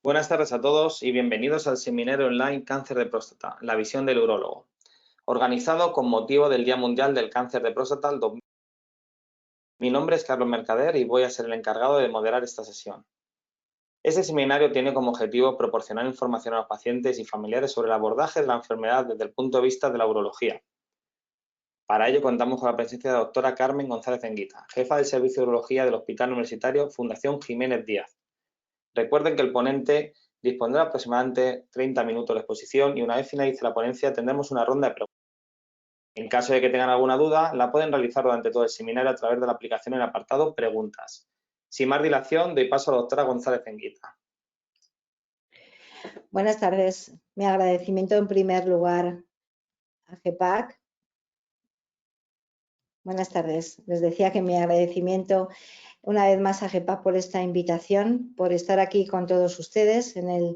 Buenas tardes a todos y bienvenidos al seminario online Cáncer de Próstata, la visión del urólogo, organizado con motivo del Día Mundial del Cáncer de Próstata. Mi nombre es Carlos Mercader y voy a ser el encargado de moderar esta sesión. Este seminario tiene como objetivo proporcionar información a los pacientes y familiares sobre el abordaje de la enfermedad desde el punto de vista de la urología. Para ello contamos con la presencia de la doctora Carmen González Enguita, jefa del Servicio de Urología del Hospital Universitario Fundación Jiménez Díaz. Recuerden que el ponente dispondrá aproximadamente 30 minutos de exposición y una vez finalice la ponencia tendremos una ronda de preguntas. En caso de que tengan alguna duda, la pueden realizar durante todo el seminario a través de la aplicación en el apartado Preguntas. Sin más dilación, doy paso a la doctora González Enguita. Buenas tardes. Mi agradecimiento en primer lugar a GEPAC. Buenas tardes. Les decía que mi agradecimiento una vez más a GEPAC por esta invitación, por estar aquí con todos ustedes en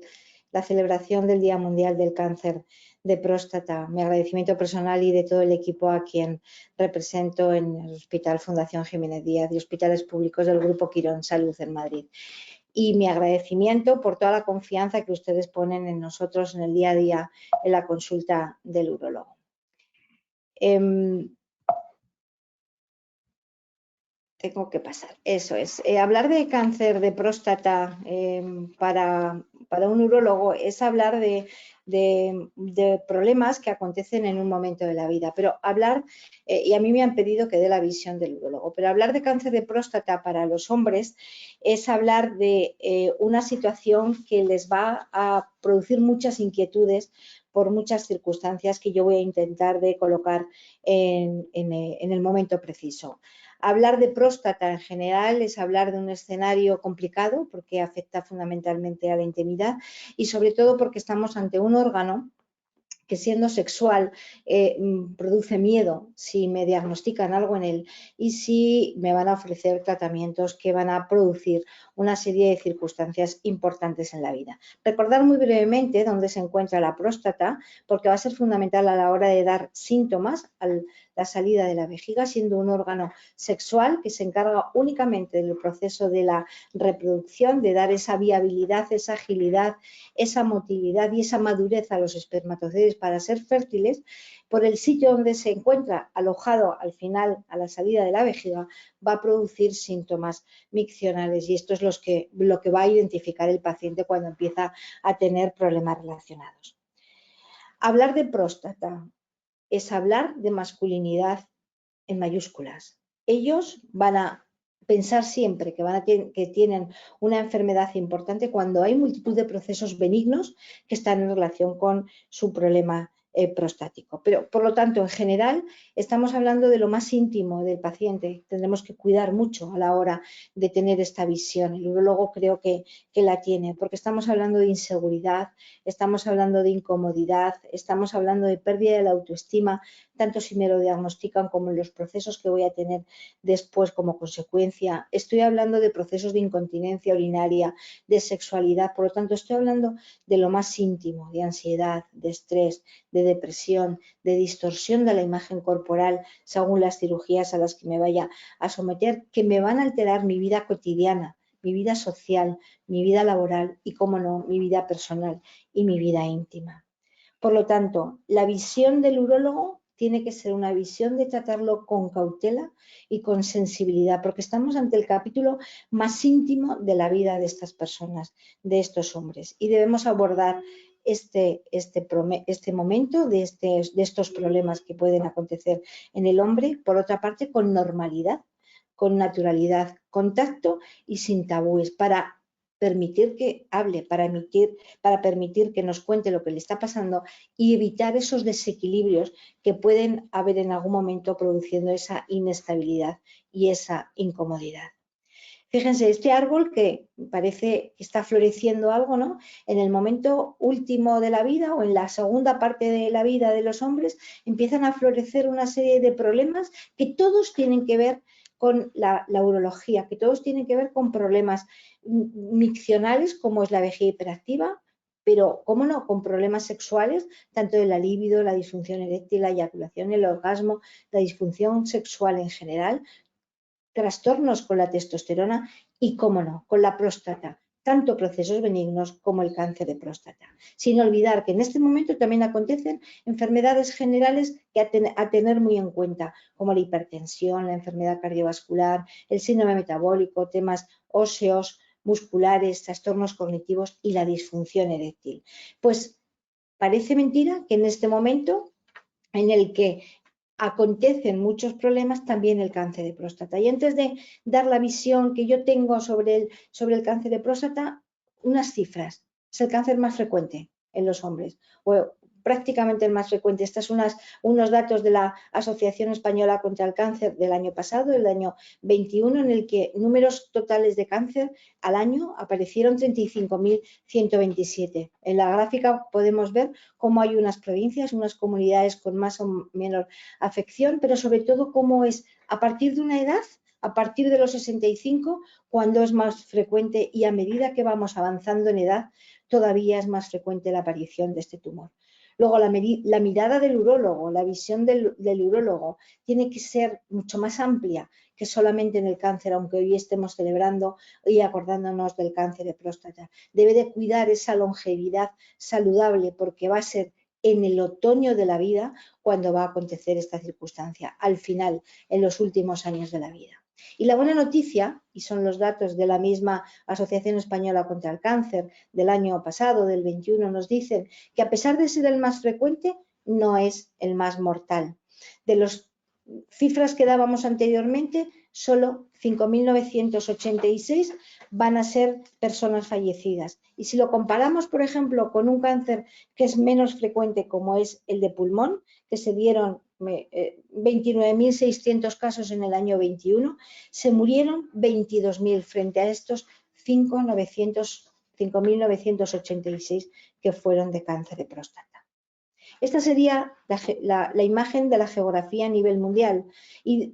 la celebración del Día Mundial del Cáncer de Próstata. Mi agradecimiento personal y de todo el equipo a quien represento en el Hospital Fundación Jiménez Díaz y Hospitales Públicos del Grupo Quirón Salud en Madrid. Y mi agradecimiento por toda la confianza que ustedes ponen en nosotros en el día a día en la consulta del urólogo. Tengo que pasar, eso es. Hablar de cáncer de próstata para un urólogo es hablar de problemas que acontecen en un momento de la vida, pero hablar, y a mí me han pedido que dé la visión del urólogo, pero hablar de cáncer de próstata para los hombres es hablar de una situación que les va a producir muchas inquietudes por muchas circunstancias que yo voy a intentar de colocar en el momento preciso. Hablar de próstata en general es hablar de un escenario complicado porque afecta fundamentalmente a la intimidad y sobre todo porque estamos ante un órgano que siendo sexual produce miedo si me diagnostican algo en él y si me van a ofrecer tratamientos que van a producir una serie de circunstancias importantes en la vida. Recordar muy brevemente dónde se encuentra la próstata porque va a ser fundamental a la hora de dar síntomas a la salida de la vejiga, siendo un órgano sexual que se encarga únicamente del proceso de la reproducción, de dar esa viabilidad, esa agilidad, esa motilidad y esa madurez a los espermatozoides para ser fértiles. Por el sitio donde se encuentra alojado al final, a la salida de la vejiga, va a producir síntomas miccionales y esto es lo que va a identificar el paciente cuando empieza a tener problemas relacionados. Hablar de próstata es hablar de masculinidad en mayúsculas. Ellos van a pensar siempre que tienen una enfermedad importante cuando hay multitud de procesos benignos que están en relación con su problema prostático. Pero, por lo tanto, en general, estamos hablando de lo más íntimo del paciente. Tendremos que cuidar mucho a la hora de tener esta visión. El urólogo creo que la tiene, porque estamos hablando de inseguridad, estamos hablando de incomodidad, estamos hablando de pérdida de la autoestima, tanto si me lo diagnostican como en los procesos que voy a tener después como consecuencia. Estoy hablando de procesos de incontinencia urinaria, de sexualidad, por lo tanto estoy hablando de lo más íntimo, de ansiedad, de estrés, de depresión, de distorsión de la imagen corporal según las cirugías a las que me vaya a someter, que me van a alterar mi vida cotidiana, mi vida social, mi vida laboral y, cómo no, mi vida personal y mi vida íntima. Por lo tanto, la visión del urólogo tiene que ser una visión de tratarlo con cautela y con sensibilidad, porque estamos ante el capítulo más íntimo de la vida de estas personas, de estos hombres, y debemos abordar este momento de estos problemas que pueden acontecer en el hombre, por otra parte, con normalidad, con naturalidad, con tacto y sin tabúes, para permitir que hable, para permitir que nos cuente lo que le está pasando y evitar esos desequilibrios que pueden haber en algún momento produciendo esa inestabilidad y esa incomodidad. Fíjense, este árbol que parece que está floreciendo algo, ¿no? En el momento último de la vida o en la segunda parte de la vida de los hombres empiezan a florecer una serie de problemas que todos tienen que ver con la urología, que todos tienen que ver con problemas miccionales como es la vejiga hiperactiva, pero, cómo no, con problemas sexuales, tanto de la libido, la disfunción eréctil, la eyaculación, el orgasmo, la disfunción sexual en general, trastornos con la testosterona y, cómo no, con la próstata, tanto procesos benignos como el cáncer de próstata. Sin olvidar que en este momento también acontecen enfermedades generales que a tener muy en cuenta, como la hipertensión, la enfermedad cardiovascular, el síndrome metabólico, temas óseos, musculares, trastornos cognitivos y la disfunción eréctil. Pues parece mentira que en este momento en el que acontecen muchos problemas, también el cáncer de próstata. Y antes de dar la visión que yo tengo sobre el cáncer de próstata, unas cifras. Es el cáncer más frecuente en los hombres, o prácticamente el más frecuente. Estos son unos datos de la Asociación Española contra el Cáncer del año pasado, del año 21, en el que números totales de cáncer al año aparecieron 35.127. En la gráfica podemos ver cómo hay unas provincias, unas comunidades con más o menos afección, pero sobre todo cómo es a partir de una edad, a partir de los 65, cuando es más frecuente, y a medida que vamos avanzando en edad, todavía es más frecuente la aparición de este tumor. Luego, la mirada del urólogo, la visión del urólogo tiene que ser mucho más amplia que solamente en el cáncer, aunque hoy estemos celebrando y acordándonos del cáncer de próstata. Debe de cuidar esa longevidad saludable, porque va a ser en el otoño de la vida cuando va a acontecer esta circunstancia, al final, en los últimos años de la vida. Y la buena noticia, y son los datos de la misma Asociación Española contra el Cáncer del año pasado, del 21, nos dicen que a pesar de ser el más frecuente, no es el más mortal. De las cifras que dábamos anteriormente, solo 5.986 van a ser personas fallecidas. Y si lo comparamos, por ejemplo, con un cáncer que es menos frecuente, como es el de pulmón, que se dieron 29.600 casos en el año 21, se murieron 22.000 frente a estos 5.986 que fueron de cáncer de próstata. Esta sería la imagen de la geografía a nivel mundial, y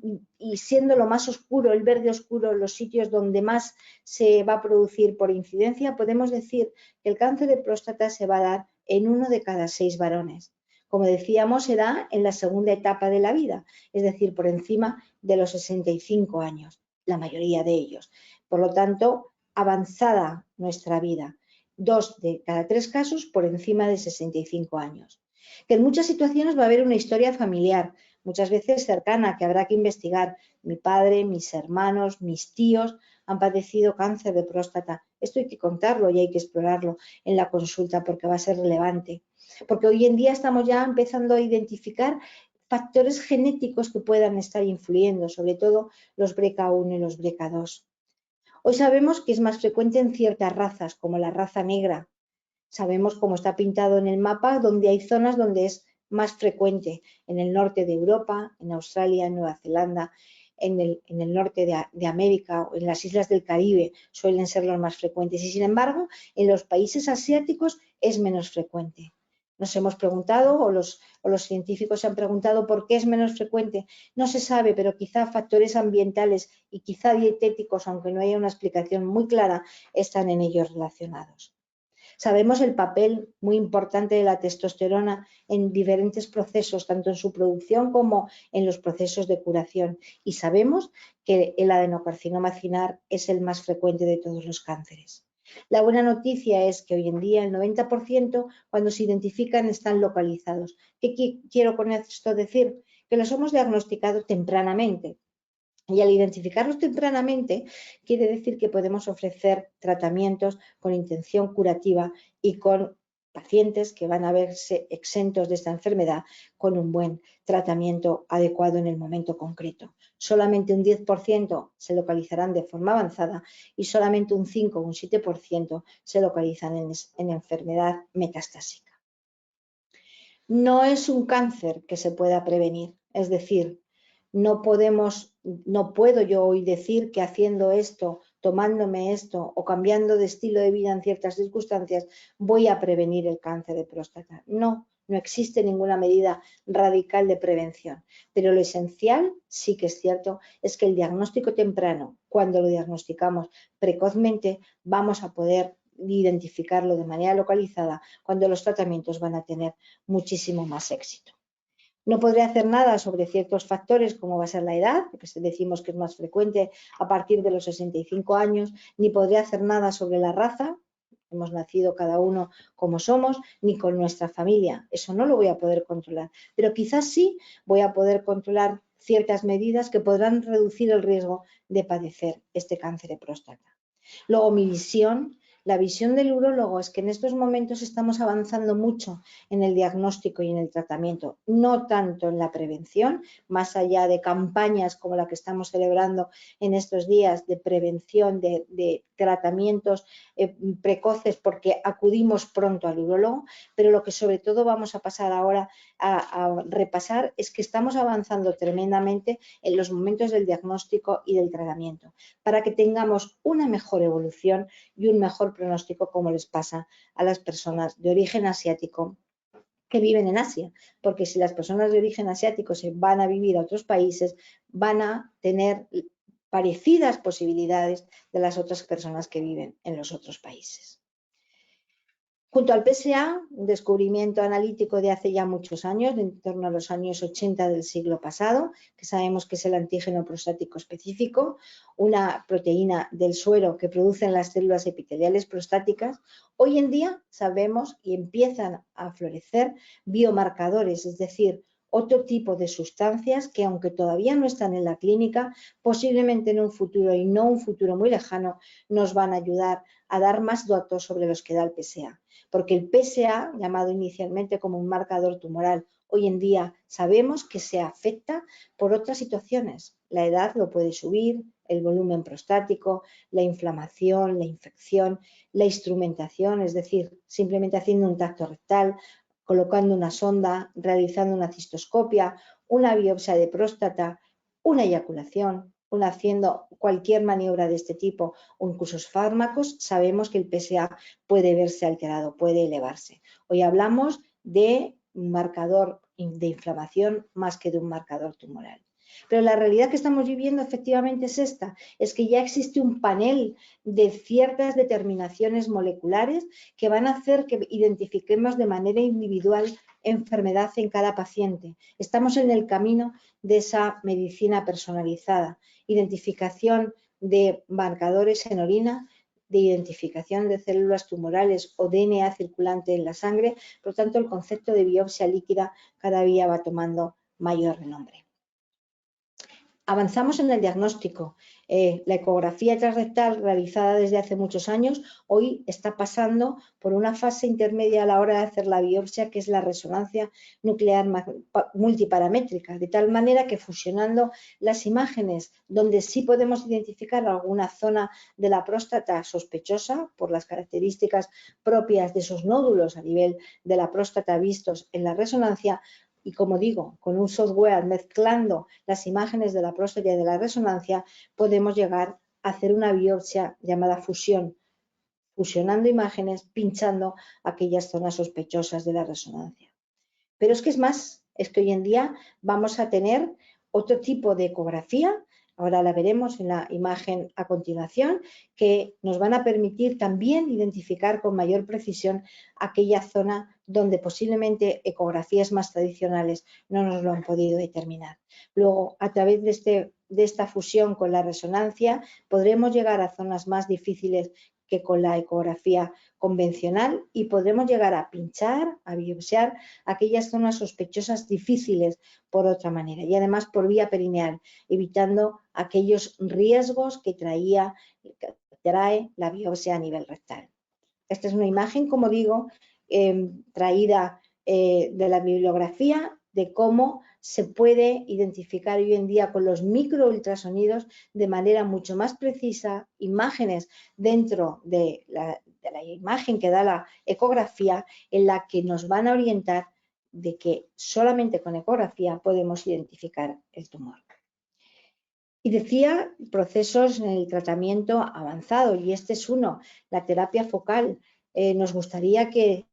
siendo lo más oscuro, el verde oscuro, los sitios donde más se va a producir por incidencia, podemos decir que el cáncer de próstata se va a dar en 1 de cada 6 varones. Como decíamos, se da en la segunda etapa de la vida, es decir, por encima de los 65 años, la mayoría de ellos. Por lo tanto, avanzada nuestra vida. 2 de cada 3 casos por encima de 65 años. Que en muchas situaciones va a haber una historia familiar, muchas veces cercana, que habrá que investigar. Mi padre, mis hermanos, mis tíos han padecido cáncer de próstata. Esto hay que contarlo y hay que explorarlo en la consulta, porque va a ser relevante. Porque hoy en día estamos ya empezando a identificar factores genéticos que puedan estar influyendo, sobre todo los BRCA1 y los BRCA2. Hoy sabemos que es más frecuente en ciertas razas, como la raza negra. Sabemos, cómo está pintado en el mapa, donde hay zonas donde es más frecuente: en el norte de Europa, en Australia, en Nueva Zelanda, en el norte de América o en las islas del Caribe suelen ser los más frecuentes, y sin embargo en los países asiáticos es menos frecuente. Nos hemos preguntado, o los científicos se han preguntado, por qué es menos frecuente. No se sabe, pero quizá factores ambientales y quizá dietéticos, aunque no haya una explicación muy clara, están en ellos relacionados. Sabemos el papel muy importante de la testosterona en diferentes procesos, tanto en su producción como en los procesos de curación. Y sabemos que el adenocarcinoma maxilar es el más frecuente de todos los cánceres. La buena noticia es que hoy en día el 90%, cuando se identifican, están localizados. ¿Qué quiero con esto decir? Que los hemos diagnosticado tempranamente. Y al identificarlos tempranamente, quiere decir que podemos ofrecer tratamientos con intención curativa y con pacientes que van a verse exentos de esta enfermedad con un buen tratamiento adecuado en el momento concreto. Solamente un 10% se localizarán de forma avanzada y solamente un 5 o un 7% se localizan en enfermedad metastásica. No es un cáncer que se pueda prevenir, es decir, no puedo yo hoy decir que haciendo esto, tomándome esto o cambiando de estilo de vida en ciertas circunstancias, voy a prevenir el cáncer de próstata. No existe ninguna medida radical de prevención. Pero lo esencial, sí que es cierto, es que el diagnóstico temprano, cuando lo diagnosticamos precozmente, vamos a poder identificarlo de manera localizada, cuando los tratamientos van a tener muchísimo más éxito. No podré hacer nada sobre ciertos factores como va a ser la edad, porque decimos que es más frecuente a partir de los 65 años, ni podré hacer nada sobre la raza, hemos nacido cada uno como somos, ni con nuestra familia. Eso no lo voy a poder controlar, pero quizás sí voy a poder controlar ciertas medidas que podrán reducir el riesgo de padecer este cáncer de próstata. Luego, mi visión, la visión del urólogo es que en estos momentos estamos avanzando mucho en el diagnóstico y en el tratamiento, no tanto en la prevención, más allá de campañas como la que estamos celebrando en estos días de prevención, de tratamientos precoces porque acudimos pronto al urólogo, pero lo que sobre todo vamos a pasar ahora a repasar es que estamos avanzando tremendamente en los momentos del diagnóstico y del tratamiento para que tengamos una mejor evolución y un mejor pronóstico como les pasa a las personas de origen asiático que viven en Asia, porque si las personas de origen asiático se van a vivir a otros países, van a tener parecidas posibilidades de las otras personas que viven en los otros países. Junto al PSA, un descubrimiento analítico de hace ya muchos años, en torno a los años 80 del siglo pasado, que sabemos que es el antígeno prostático específico, una proteína del suero que producen las células epiteliales prostáticas. Hoy en día sabemos y empiezan a florecer biomarcadores, es decir, otro tipo de sustancias que, aunque todavía no están en la clínica, posiblemente en un futuro y no un futuro muy lejano, nos van a ayudar a dar más datos sobre los que da el PSA. Porque el PSA, llamado inicialmente como un marcador tumoral, hoy en día sabemos que se afecta por otras situaciones. La edad lo puede subir, el volumen prostático, la inflamación, la infección, la instrumentación, es decir, simplemente haciendo un tacto rectal, colocando una sonda, realizando una cistoscopia, una biopsia de próstata, una eyaculación, haciendo cualquier maniobra de este tipo o incluso fármacos, sabemos que el PSA puede verse alterado, puede elevarse. Hoy hablamos de un marcador de inflamación más que de un marcador tumoral. Pero la realidad que estamos viviendo efectivamente es esta, es que ya existe un panel de ciertas determinaciones moleculares que van a hacer que identifiquemos de manera individual enfermedad en cada paciente. Estamos en el camino de esa medicina personalizada, identificación de marcadores en orina, de identificación de células tumorales o DNA circulante en la sangre. Por lo tanto, el concepto de biopsia líquida cada día va tomando mayor renombre. Avanzamos en el diagnóstico. La ecografía transrectal realizada desde hace muchos años hoy está pasando por una fase intermedia a la hora de hacer la biopsia, que es la resonancia nuclear multiparamétrica, de tal manera que fusionando las imágenes donde sí podemos identificar alguna zona de la próstata sospechosa por las características propias de esos nódulos a nivel de la próstata vistos en la resonancia, y como digo, con un software mezclando las imágenes de la próstata y de la resonancia, podemos llegar a hacer una biopsia llamada fusión, fusionando imágenes, pinchando aquellas zonas sospechosas de la resonancia. Pero es que es más, es que hoy en día vamos a tener otro tipo de ecografía, ahora la veremos en la imagen a continuación, que nos van a permitir también identificar con mayor precisión aquella zona donde posiblemente ecografías más tradicionales no nos lo han podido determinar. Luego, a través de esta fusión con la resonancia, podremos llegar a zonas más difíciles que con la ecografía convencional y podremos llegar a pinchar, a biopsiar aquellas zonas sospechosas difíciles por otra manera y además por vía perineal, evitando aquellos riesgos que trae la biopsia a nivel rectal. Esta es una imagen, como digo, traída de la bibliografía de cómo se puede identificar hoy en día con los microultrasonidos de manera mucho más precisa imágenes dentro de la imagen que da la ecografía, en la que nos van a orientar de que solamente con ecografía podemos identificar el tumor. Y decía procesos en el tratamiento avanzado, y este es uno, la terapia focal. Nos gustaría que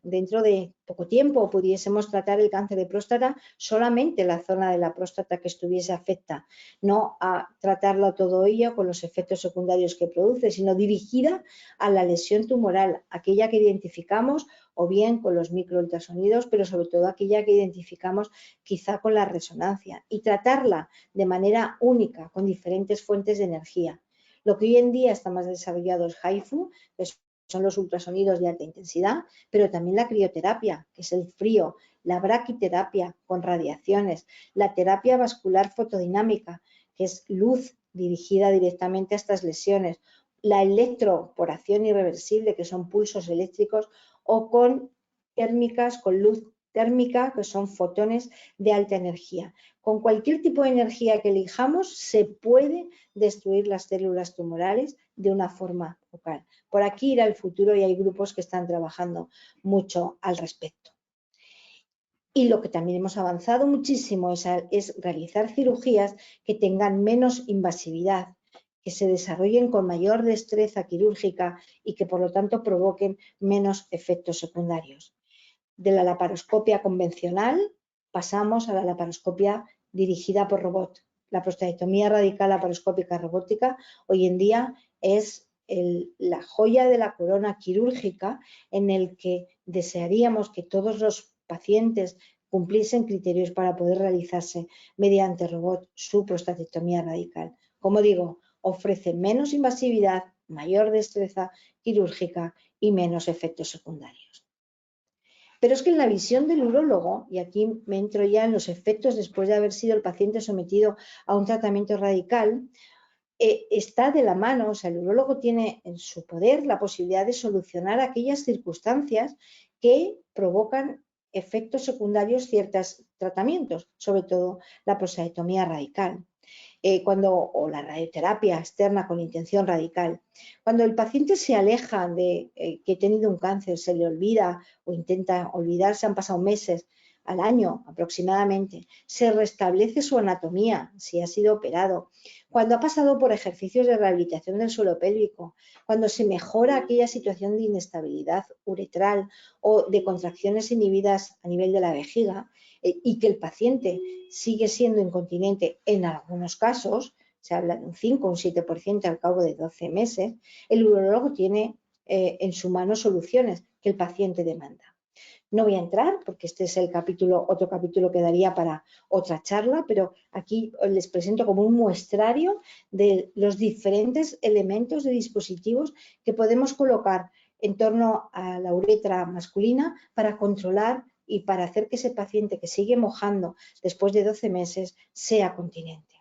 dentro de poco tiempo pudiésemos tratar el cáncer de próstata solamente la zona de la próstata que estuviese afecta, no a tratarlo todo ello con los efectos secundarios que produce, sino dirigida a la lesión tumoral, aquella que identificamos o bien con los microultrasonidos, pero sobre todo aquella que identificamos quizá con la resonancia, y tratarla de manera única con diferentes fuentes de energía. Lo que hoy en día está más desarrollado es HIFU, que son los ultrasonidos de alta intensidad, pero también la crioterapia, que es el frío, la braquiterapia con radiaciones, la terapia vascular fotodinámica, que es luz dirigida directamente a estas lesiones, la electroporación irreversible, que son pulsos eléctricos, o con térmicas, con luz térmica, que son fotones de alta energía. Con cualquier tipo de energía que elijamos, se puede destruir las células tumorales de una forma local. Por aquí irá el futuro y hay grupos que están trabajando mucho al respecto. Y lo que también hemos avanzado muchísimo es realizar cirugías que tengan menos invasividad, que se desarrollen con mayor destreza quirúrgica y que por lo tanto provoquen menos efectos secundarios. De la laparoscopia convencional pasamos a la laparoscopia dirigida por robot. La prostatectomía radical laparoscópica robótica hoy en día es la joya de la corona quirúrgica en el que desearíamos que todos los pacientes cumpliesen criterios para poder realizarse mediante robot su prostatectomía radical. Como digo, ofrece menos invasividad, mayor destreza quirúrgica y menos efectos secundarios. Pero es que en la visión del urólogo, y aquí me entro ya en los efectos después de haber sido el paciente sometido a un tratamiento radical, está de la mano, o sea, el urólogo tiene en su poder la posibilidad de solucionar aquellas circunstancias que provocan efectos secundarios ciertos tratamientos, sobre todo la prostatectomía radical. O la radioterapia externa con intención radical. Cuando el paciente se aleja de que ha tenido un cáncer, se le olvida o intenta olvidarse, han pasado meses, al año aproximadamente, se restablece su anatomía si ha sido operado, cuando ha pasado por ejercicios de rehabilitación del suelo pélvico, cuando se mejora aquella situación de inestabilidad uretral o de contracciones inhibidas a nivel de la vejiga, y que el paciente sigue siendo incontinente en algunos casos, se habla de un 5 o un 7% al cabo de 12 meses, el urólogo tiene en su mano soluciones que el paciente demanda. No voy a entrar porque este es otro capítulo que daría para otra charla, pero aquí les presento como un muestrario de los diferentes elementos de dispositivos que podemos colocar en torno a la uretra masculina para controlar y para hacer que ese paciente que sigue mojando después de 12 meses sea continente.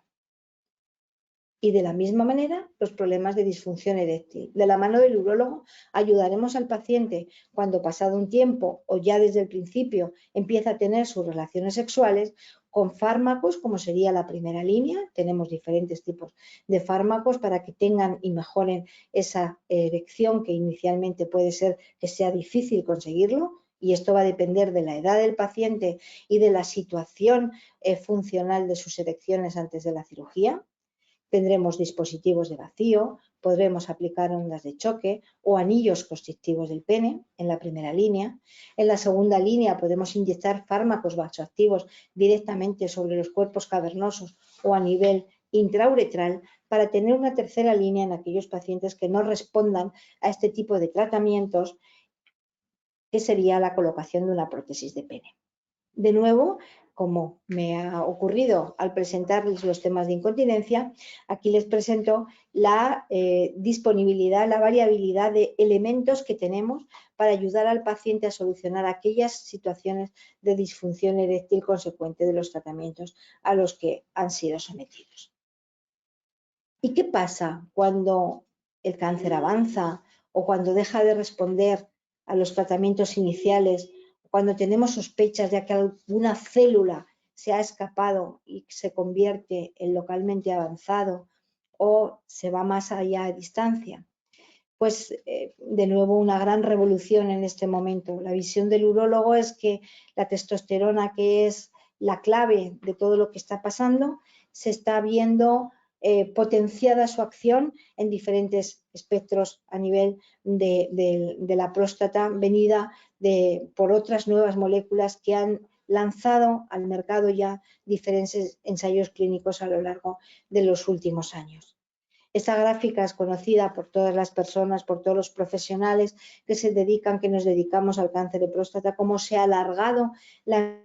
Y de la misma manera, los problemas de disfunción eréctil. De la mano del urólogo ayudaremos al paciente cuando pasado un tiempo o ya desde el principio empieza a tener sus relaciones sexuales con fármacos, como sería la primera línea. Tenemos diferentes tipos de fármacos para que tengan y mejoren esa erección que inicialmente puede ser que sea difícil conseguirlo. Y esto va a depender de la edad del paciente y de la situación funcional de sus erecciones antes de la cirugía. Tendremos dispositivos de vacío, podremos aplicar ondas de choque o anillos constrictivos del pene en la primera línea. En la segunda línea podemos inyectar fármacos vasoactivos directamente sobre los cuerpos cavernosos o a nivel intrauretral para tener una tercera línea en aquellos pacientes que no respondan a este tipo de tratamientos, que sería la colocación de una prótesis de pene. De nuevo, como me ha ocurrido al presentarles los temas de incontinencia, aquí les presento la disponibilidad, la variabilidad de elementos que tenemos para ayudar al paciente a solucionar aquellas situaciones de disfunción eréctil consecuente de los tratamientos a los que han sido sometidos. ¿Y qué pasa cuando el cáncer avanza o cuando deja de responder a los tratamientos iniciales, cuando tenemos sospechas de que alguna célula se ha escapado y se convierte en localmente avanzado o se va más allá a distancia? Pues de nuevo una gran revolución en este momento. La visión del urólogo es que la testosterona, que es la clave de todo lo que está pasando, se está viendo potenciada su acción en diferentes espectros a nivel de la próstata venida por otras nuevas moléculas que han lanzado al mercado ya diferentes ensayos clínicos a lo largo de los últimos años. Esta gráfica es conocida por todas las personas, por todos los profesionales que nos dedicamos al cáncer de próstata, cómo se ha alargado la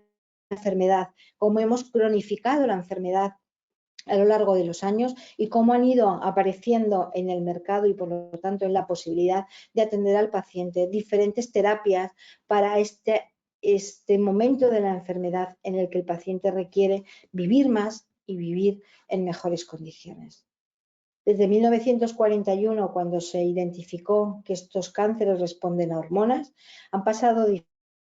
enfermedad, cómo hemos cronificado la enfermedad a lo largo de los años y cómo han ido apareciendo en el mercado y por lo tanto en la posibilidad de atender al paciente diferentes terapias para este momento de la enfermedad en el que el paciente requiere vivir más y vivir en mejores condiciones. Desde 1941, cuando se identificó que estos cánceres responden a hormonas, han pasado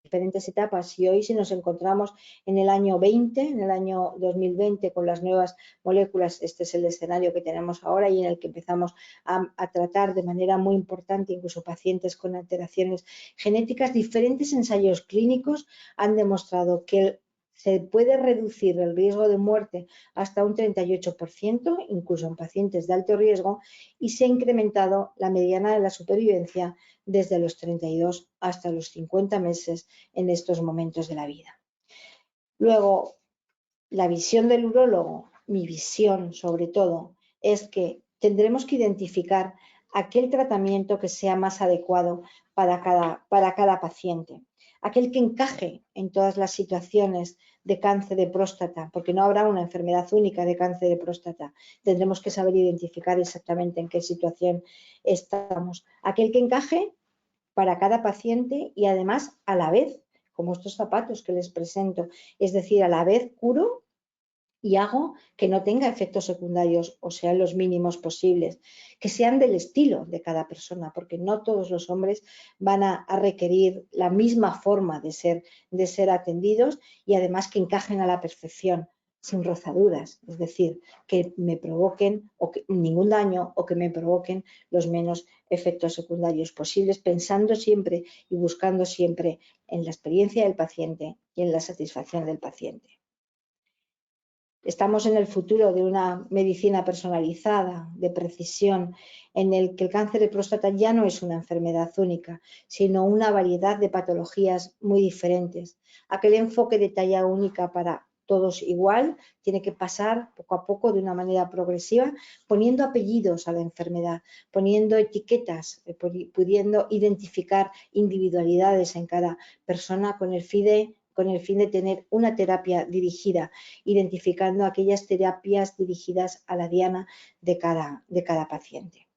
diferentes etapas y hoy si nos encontramos en el año 20, en el año 2020 con las nuevas moléculas, este es el escenario que tenemos ahora y en el que empezamos a tratar de manera muy importante incluso pacientes con alteraciones genéticas. Diferentes ensayos clínicos han demostrado que se puede reducir el riesgo de muerte hasta un 38%, incluso en pacientes de alto riesgo, y se ha incrementado la mediana de la supervivencia desde los 32 hasta los 50 meses en estos momentos de la vida. Luego, la visión del urólogo, mi visión sobre todo, es que tendremos que identificar aquel tratamiento que sea más adecuado para cada paciente, aquel que encaje en todas las situaciones de cáncer de próstata, porque no habrá una enfermedad única de cáncer de próstata. Tendremos que saber identificar exactamente en qué situación estamos. Aquel que encaje para cada paciente y además a la vez, como estos zapatos que les presento, es decir, a la vez curo y hago que no tenga efectos secundarios o sean los mínimos posibles, que sean del estilo de cada persona, porque no todos los hombres van a requerir la misma forma de ser atendidos y además que encajen a la perfección, sin rozaduras, es decir, que me provoquen ningún daño o que me provoquen los menos efectos secundarios posibles, pensando siempre y buscando siempre en la experiencia del paciente y en la satisfacción del paciente. Estamos en el futuro de una medicina personalizada, de precisión, en el que el cáncer de próstata ya no es una enfermedad única, sino una variedad de patologías muy diferentes. Aquel enfoque de talla única para todos igual tiene que pasar poco a poco de una manera progresiva, poniendo apellidos a la enfermedad, poniendo etiquetas, pudiendo identificar individualidades en cada persona con el fin de tener una terapia dirigida, identificando aquellas terapias dirigidas a la diana de cada paciente.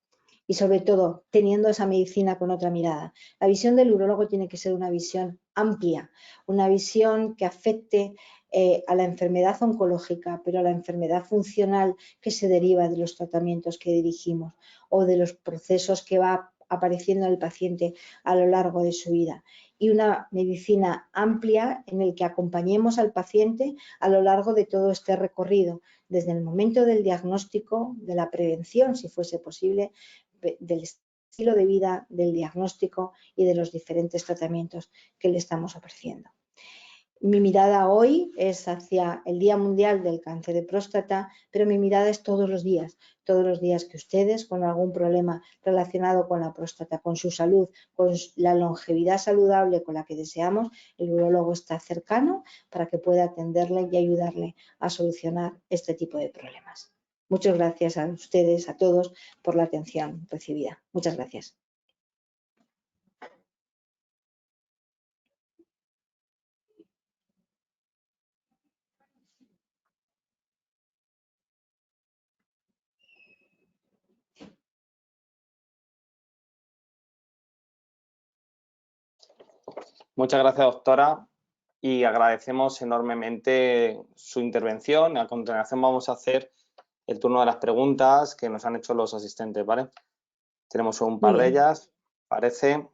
Y sobre todo, teniendo esa medicina con otra mirada. La visión del urólogo tiene que ser una visión amplia, una visión que afecte a la enfermedad oncológica, pero a la enfermedad funcional que se deriva de los tratamientos que dirigimos o de los procesos que va apareciendo en el paciente a lo largo de su vida. Y una medicina amplia en el que acompañemos al paciente a lo largo de todo este recorrido, desde el momento del diagnóstico, de la prevención, si fuese posible, del estilo de vida, del diagnóstico y de los diferentes tratamientos que le estamos ofreciendo. Mi mirada hoy es hacia el Día Mundial del Cáncer de Próstata, pero mi mirada es todos los días que ustedes con algún problema relacionado con la próstata, con su salud, con la longevidad saludable con la que deseamos, el urólogo está cercano para que pueda atenderle y ayudarle a solucionar este tipo de problemas. Muchas gracias a ustedes, a todos, por la atención recibida. Muchas gracias. Muchas gracias, doctora, y agradecemos enormemente su intervención. A continuación vamos a hacer el turno de las preguntas que nos han hecho los asistentes, ¿vale? Tenemos un par de ellas, parece.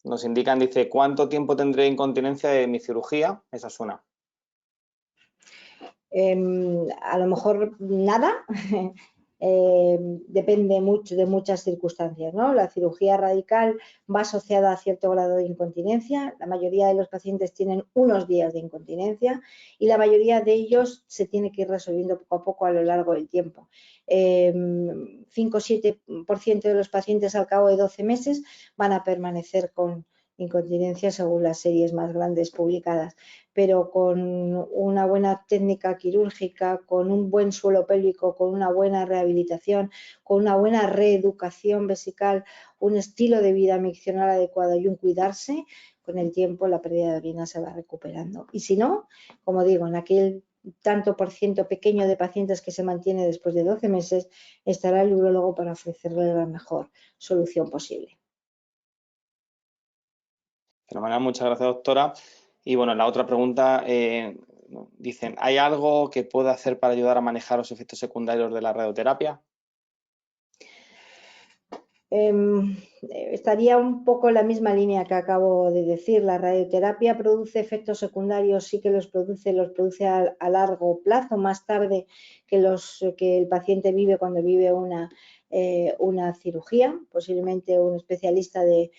Nos indican, dice, ¿cuánto tiempo tendré incontinencia de mi cirugía? Esa es una. A lo mejor nada. Depende mucho de muchas circunstancias, ¿no? La cirugía radical va asociada a cierto grado de incontinencia. La mayoría de los pacientes tienen unos días de incontinencia y la mayoría de ellos se tiene que ir resolviendo poco a poco a lo largo del tiempo. 5 o 7% de los pacientes al cabo de 12 meses van a permanecer con incontinencia según las series más grandes publicadas, pero con una buena técnica quirúrgica, con un buen suelo pélvico, con una buena rehabilitación, con una buena reeducación vesical, un estilo de vida miccional adecuado y un cuidarse, con el tiempo la pérdida de orina se va recuperando. Y si no, como digo, en aquel tanto por ciento pequeño de pacientes que se mantiene después de 12 meses, estará el urólogo para ofrecerle la mejor solución posible. Fenomenal, muchas gracias, doctora. Y bueno, la otra pregunta, dicen, ¿hay algo que pueda hacer para ayudar a manejar los efectos secundarios de la radioterapia? Estaría un poco en la misma línea que acabo de decir. La radioterapia produce efectos secundarios, sí que los produce a largo plazo, más tarde que el paciente vive cuando vive una cirugía. Posiblemente un especialista de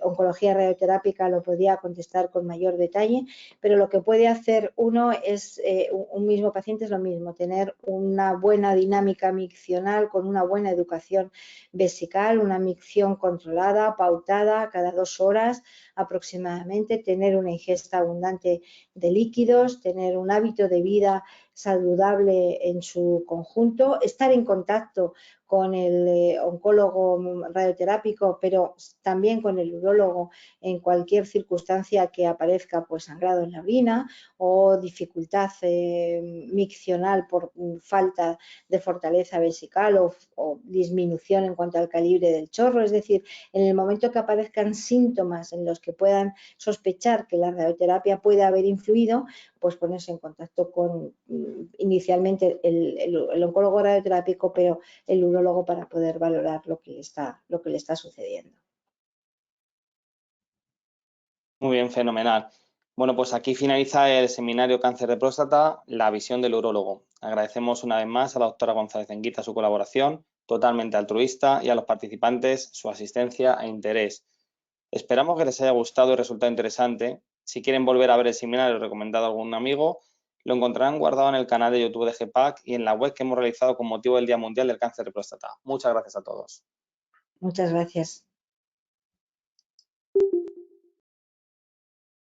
oncología radioterápica lo podría contestar con mayor detalle, pero lo que puede hacer uno es, un mismo paciente es lo mismo, tener una buena dinámica miccional con una buena educación vesical, una micción controlada, pautada, cada 2 horas aproximadamente, tener una ingesta abundante de líquidos, tener un hábito de vida saludable en su conjunto, estar en contacto con el oncólogo radioterápico, pero también con el urólogo en cualquier circunstancia que aparezca, pues sangrado en la orina o dificultad miccional por falta de fortaleza vesical o disminución en cuanto al calibre del chorro. Es decir, en el momento que aparezcan síntomas en los que puedan sospechar que la radioterapia puede haber influido, pues ponerse en contacto con inicialmente el oncólogo radioterápico, pero el urólogo para poder valorar lo que le está sucediendo. Muy bien, fenomenal. Bueno, pues aquí finaliza el seminario Cáncer de Próstata, la visión del urólogo. Agradecemos una vez más a la doctora González Enguita su colaboración, totalmente altruista, y a los participantes su asistencia e interés. Esperamos que les haya gustado y resultado interesante. Si quieren volver a ver el seminario recomendado a algún amigo, lo encontrarán guardado en el canal de YouTube de GEPAC y en la web que hemos realizado con motivo del Día Mundial del Cáncer de Próstata. Muchas gracias a todos. Muchas gracias.